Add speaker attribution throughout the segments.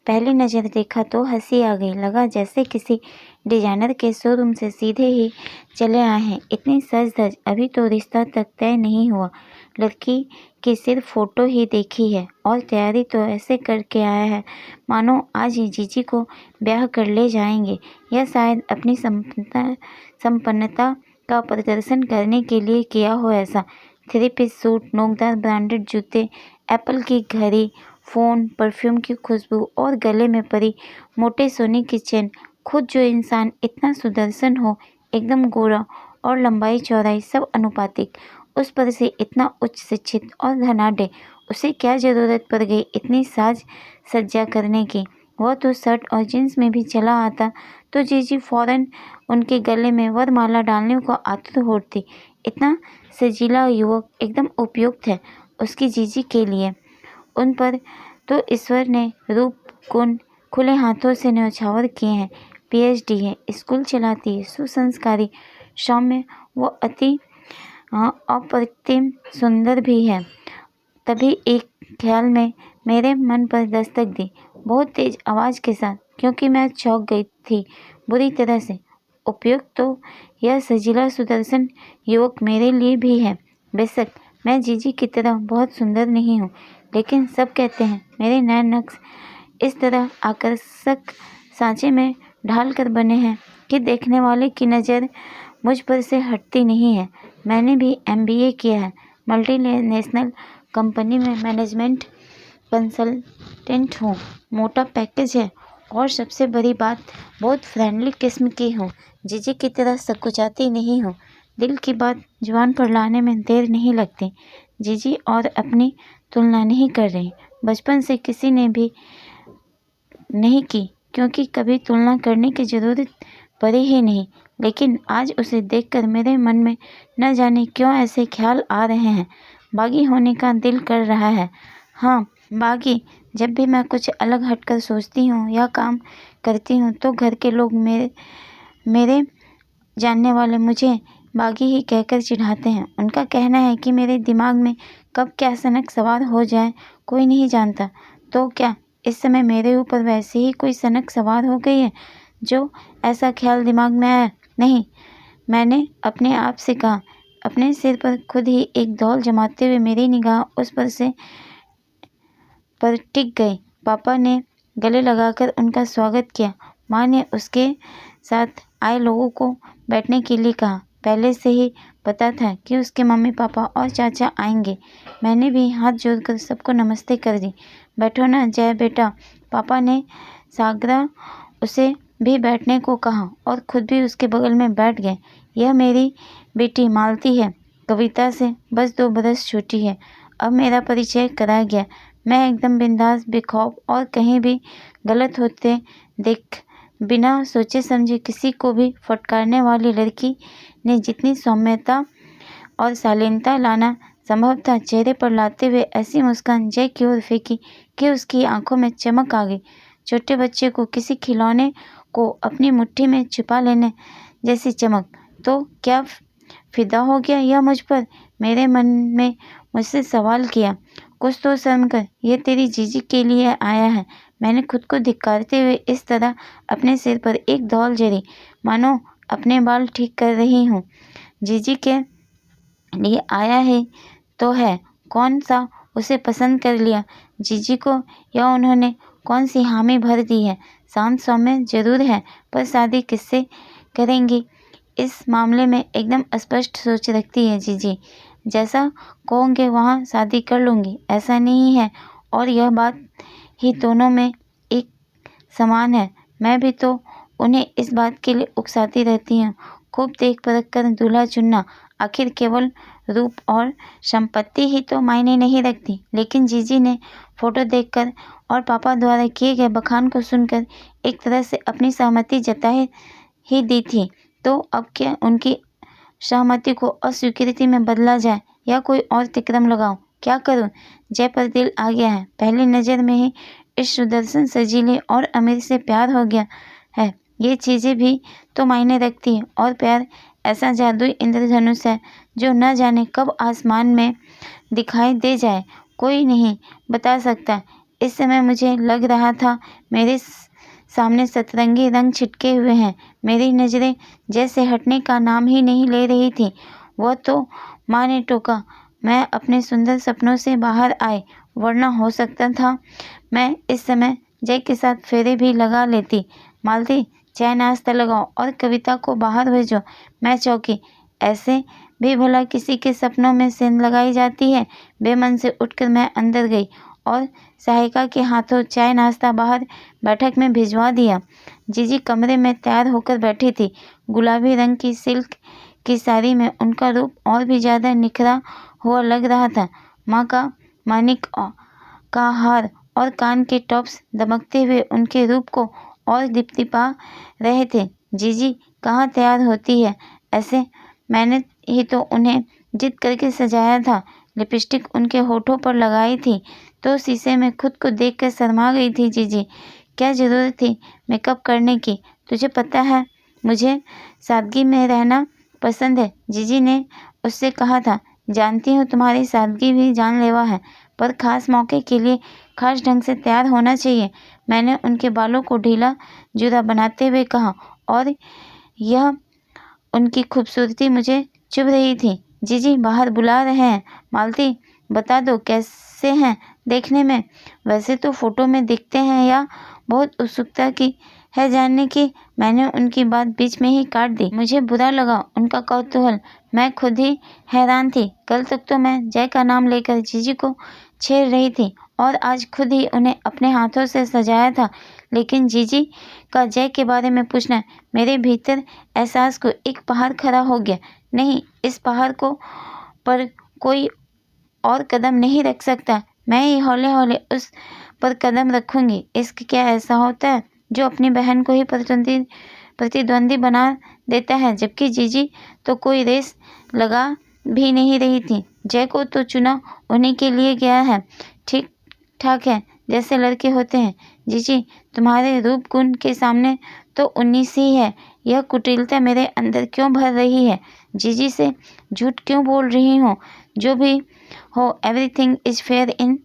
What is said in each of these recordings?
Speaker 1: पहली नज़र देखा तो हंसी आ गई। लगा जैसे किसी डिजाइनर के शोरूम से सीधे ही चले आए हैं। इतनी सज धज, अभी तो रिश्ता तक तय नहीं हुआ। लड़की की सिर्फ फोटो ही देखी है और तैयारी तो ऐसे करके आया है मानो आज ही जीजी को ब्याह कर ले जाएंगे, या शायद अपनी संपन्नता का प्रदर्शन करने के लिए किया हो ऐसा। 3 पीस सूट, नोकदार ब्रांडेड जूते, एप्पल की घड़ी, फ़ोन, परफ्यूम की खुशबू और गले में परी मोटे सोने की चेन। खुद जो इंसान इतना सुदर्शन हो, एकदम गोरा और लंबाई चौड़ाई सब अनुपातिक, उस पर से इतना उच्च शिक्षित और धनाढ्य, उसे क्या ज़रूरत पड़ गई इतनी साज सज्जा करने की। वह तो शर्ट और जींस में भी चला आता तो जीजी फौरन उनके गले में वरमाला डालने को आतुर होती। इतना सजीला युवक एकदम उपयुक्त है उसकी जीजी के लिए। उन पर तो ईश्वर ने रूप गुण खुले हाथों से न्यौछावर किए हैं। पीएचडी है, स्कूल चलाती है, सुसंस्कारी, सौम्य, वो अति अप्रतिम सुंदर भी है। तभी एक ख्याल में मेरे मन पर दस्तक दी, बहुत तेज आवाज़ के साथ, क्योंकि मैं चौंक गई थी बुरी तरह से। उपयुक्त तो यह सजीला सुदर्शन युवक मेरे लिए भी है। बेशक मैं जीजी की तरह बहुत सुंदर नहीं हूँ, लेकिन सब कहते हैं मेरे नैन नक्श इस तरह आकर्षक सांचे में ढाल कर बने हैं कि देखने वाले की नज़र मुझ पर से हटती नहीं है। मैंने भी MBA किया है, मल्टीनेशनल कंपनी में मैनेजमेंट कंसल्टेंट हूँ, मोटा पैकेज है और सबसे बड़ी बात बहुत फ्रेंडली किस्म की हूँ। जीजी की तरह सकुचाती नहीं हूँ। दिल की बात जुबान पर लाने में देर नहीं लगती। जीजी और अपनी तुलना नहीं कर रही, बचपन से किसी ने भी नहीं की, क्योंकि कभी तुलना करने की ज़रूरत पड़ी ही नहीं। लेकिन आज उसे देखकर मेरे मन में न जाने क्यों ऐसे ख्याल आ रहे हैं। बागी होने का दिल कर रहा है। हाँ, बागी। जब भी मैं कुछ अलग हटकर सोचती हूँ या काम करती हूँ तो घर के लोग मेरे जानने वाले मुझे बागी ही कहकर चिढ़ाते हैं। उनका कहना है कि मेरे दिमाग में कब क्या सनक सवार हो जाए कोई नहीं जानता। तो क्या इस समय मेरे ऊपर वैसे ही कोई सनक सवार हो गई है जो ऐसा ख्याल दिमाग में आया? नहीं, मैंने अपने आप से कहा। अपने सिर पर खुद ही एक धौल जमाते हुए मेरी निगाह उस पर टिक गई। पापा ने गले लगाकर उनका स्वागत किया। माँ ने उसके साथ आए लोगों को बैठने के लिए कहा। पहले से ही पता था कि उसके मम्मी पापा और चाचा आएंगे। मैंने भी हाथ जोड़कर सबको नमस्ते कर दी। बैठो ना जय बेटा। पापा ने सागरा उसे भी बैठने को कहा और खुद भी उसके बगल में बैठ गए। यह मेरी बेटी मालती है, कविता से बस 2 बरस छोटी है। अब मेरा परिचय करा गया। मैं एकदम बिंदास, बेखौफ और कहीं भी गलत होते देख बिना सोचे समझे किसी को भी फटकारने वाली लड़की ने जितनी सौम्यता और शालीनता लाना संभव था चेहरे पर लाते हुए ऐसी मुस्कान जय की ओर फेंकी कि उसकी आंखों में चमक आ गई। छोटे बच्चे को किसी खिलौने को अपनी मुट्ठी में छिपा लेने जैसी चमक। तो क्या फिदा हो गया यह मुझ पर? मेरे मन में मुझसे सवाल किया। कुछ तो शर्म कर, ये तेरी जीजी के लिए आया है। मैंने खुद को धिक्कारते हुए इस तरह अपने सिर पर एक धौल जरी, मानो अपने बाल ठीक कर रही हूँ। जीजी के लिए आया है तो है, कौन सा उसे पसंद कर लिया जीजी को, या उन्होंने कौन सी हामी भर दी है? शांत सौम्य जरूर है, पर शादी किससे करेंगी इस मामले में एकदम स्पष्ट सोच रखती है जीजी। जैसा कहोगे वहाँ शादी कर लूँगी, ऐसा नहीं है। और यह बात ही दोनों में एक समान है। मैं भी तो उन्हें इस बात के लिए उकसाती रहती हूँ। खूब देख परख कर दूल्हा चुनना, आखिर केवल रूप और संपत्ति ही तो मायने नहीं रखती। लेकिन जीजी ने फोटो देखकर और पापा द्वारा किए गए बखान को सुनकर एक तरह से अपनी सहमति जता ही दी थी। तो अब क्या उनकी सहमति को अस्वीकृति में बदला जाए या कोई और तिक्रम लगाऊं? क्या करूं? जय पर दिल आ गया है। पहली नज़र में ही इस सुदर्शन, सजीले और अमीर से प्यार हो गया है। ये चीज़ें भी तो मायने रखती हैं। और प्यार ऐसा जादुई इंद्रधनुष है जो न जाने कब आसमान में दिखाई दे जाए, कोई नहीं बता सकता। इस समय मुझे लग रहा था मेरे सामने सतरंगी रंग छिटके हुए हैं। मेरी नज़रें जैसे हटने का नाम ही नहीं ले रही थी। वह तो माँ ने टोका, मैं अपने सुंदर सपनों से बाहर आए, वरना हो सकता था मैं इस समय जय के साथ फेरे भी लगा लेती। मालती, चाय नाश्ता लगाओ और कविता को बाहर भेजो। मैं चौंकी। ऐसे भी भला किसी के सपनों में सेंध लगाई जाती है? बेमन से उठकर मैं अंदर गई और सहायिका के हाथों चाय नाश्ता बाहर बैठक में भिजवा दिया। जीजी कमरे में तैयार होकर बैठी थी। गुलाबी रंग की सिल्क की साड़ी में उनका रूप और भी ज़्यादा निखरा हुआ लग रहा था। माँ का मानिक का हार और कान के टॉप्स दमकते हुए उनके रूप को और दीप्ति पा रहे थे। जीजी कहाँ तैयार होती है ऐसे? मैंने ही तो उन्हें जिद करके सजाया था। लिपस्टिक उनके होठों पर लगाई थी तो शीशे में खुद को देखकर शर्मा गई थी। जीजी, क्या ज़रूरत थी मेकअप करने की? तुझे पता है मुझे सादगी में रहना पसंद है, जीजी ने उससे कहा था। जानती हूँ तुम्हारी सादगी भी जानलेवा है, पर ख़ास मौके के लिए खास ढंग से तैयार होना चाहिए। मैंने उनके बालों को ढीला जुदा बनाते हुए कहा, और यह उनकी खूबसूरती मुझे चुभ रही थी। जीजी बाहर बुला रहे हैं। मालती, बता दो कैसे हैं देखने में? वैसे तो फोटो में दिखते हैं, या बहुत उत्सुकता की है जानने की? मैंने उनकी बात बीच में ही काट दी। मुझे बुरा लगा उनका कौतूहल। मैं खुद ही हैरान थी। कल तक तो मैं जय का नाम लेकर जीजी को छेड़ रही थी और आज खुद ही उन्हें अपने हाथों से सजाया था, लेकिन जीजी का जय के बारे में पूछना मेरे भीतर एहसास को एक पहाड़ खड़ा हो गया। नहीं, इस पहाड़ को पर कोई और कदम नहीं रख सकता। मैं ही हौले हौले उस पर कदम रखूंगी। इश्क क्या ऐसा होता है जो अपनी बहन को ही प्रतिद्वंदी बना देता है? जबकि जीजी तो कोई रेस लगा भी नहीं रही थी। जय को तो चुना उन्हीं के लिए गया है। ठीक ठाक है जैसे लड़के होते हैं। जीजी, तुम्हारे रूप गुण के सामने तो 19 ही है। यह कुटिलता मेरे अंदर क्यों भर रही है? जीजी से झूठ क्यों बोल रही हूँ? जो भी हो, everything is fair in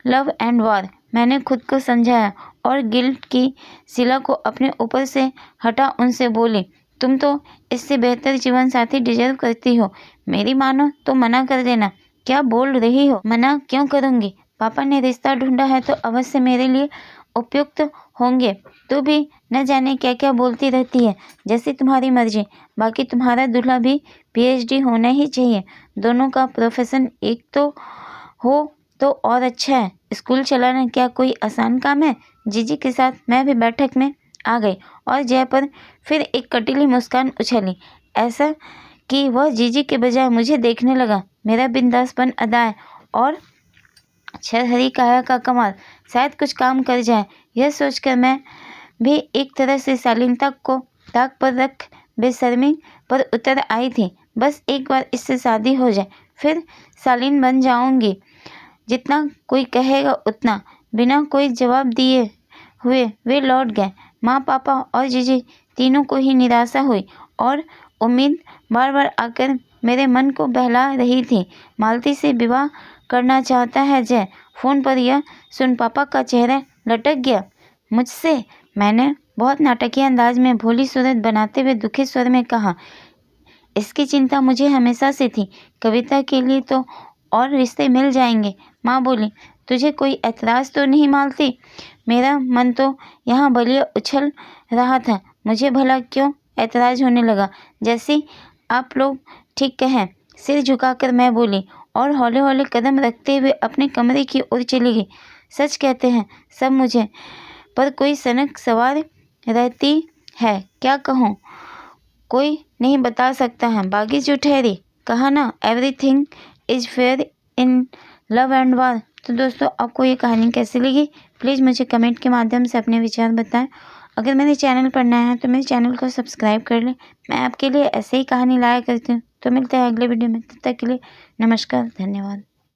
Speaker 1: love and war. मैंने खुद को समझाया और गिल्ट की शिला को अपने ऊपर से हटा उनसे बोली, तुम तो इससे बेहतर जीवन साथी डिजर्व करती हो। मेरी मानो तो मना कर देना। क्या बोल रही हो? मना क्यों करूँगी? पापा ने रिश्ता ढूंढा है तो अवश्य मेरे लिए उपयुक्त होंगे। तू भी न जाने क्या क्या बोलती रहती है। जैसी तुम्हारी मर्जी। बाकी तुम्हारा दूल्हा भी PhD होना ही चाहिए। दोनों का प्रोफेशन एक तो हो तो और अच्छा है। स्कूल चलाना क्या कोई आसान काम है? जीजी के साथ मैं भी बैठक में आ गई और जय पर फिर एक कटीली मुस्कान उछली, ऐसा कि वह जीजी के बजाय मुझे देखने लगा। मेरा बिंदासपन अदा है और छरहरी काया का कमाल शायद कुछ काम कर जाए। यह सोचकर मैं भी एक तरह से शालीनता को ताक पर रख बेशर्मी पर उतर आई थी। बस एक बार इससे शादी हो जाए, फिर शालीन बन जाऊंगी। जितना कोई कहेगा उतना। बिना कोई जवाब दिए हुए वे लौट गए। माँ, पापा और जीजी तीनों को ही निराशा हुई और उम्मीद बार बार आकर मेरे मन को बहला रही थी। मालती से विवाह करना चाहता है जय। फ़ोन पर यह सुन पापा का चेहरा लटक गया। मुझसे? मैंने बहुत नाटकीय अंदाज में भोली सूरत बनाते हुए दुखी स्वर में कहा। इसकी चिंता मुझे हमेशा से थी। कविता के लिए तो और रिश्ते मिल जाएंगे। माँ बोली, तुझे कोई एतराज़ तो नहीं मालती? मेरा मन तो यहाँ बलिया उछल रहा था। मुझे भला क्यों एतराज़ होने लगा? जैसे आप लोग ठीक कहें। सिर झुकाकर मैं बोली और हौले हौले कदम रखते हुए अपने कमरे की ओर चली गई। सच कहते हैं सब मुझे पर कोई सनक सवार रहती है। क्या कहूँ, कोई नहीं बता सकता है। बागी जो ठहरी, कहा ना everything is fair in love and war. तो दोस्तों, आपको ये कहानी कैसी लगी प्लीज़ मुझे कमेंट के माध्यम से अपने विचार बताएं। अगर मेरे चैनल पर नया है तो मेरे चैनल को सब्सक्राइब कर लें। मैं आपके लिए ऐसे ही कहानी लाया करती हूँ। तो मिलते हैं अगले वीडियो में। तब तक के लिए नमस्कार, धन्यवाद।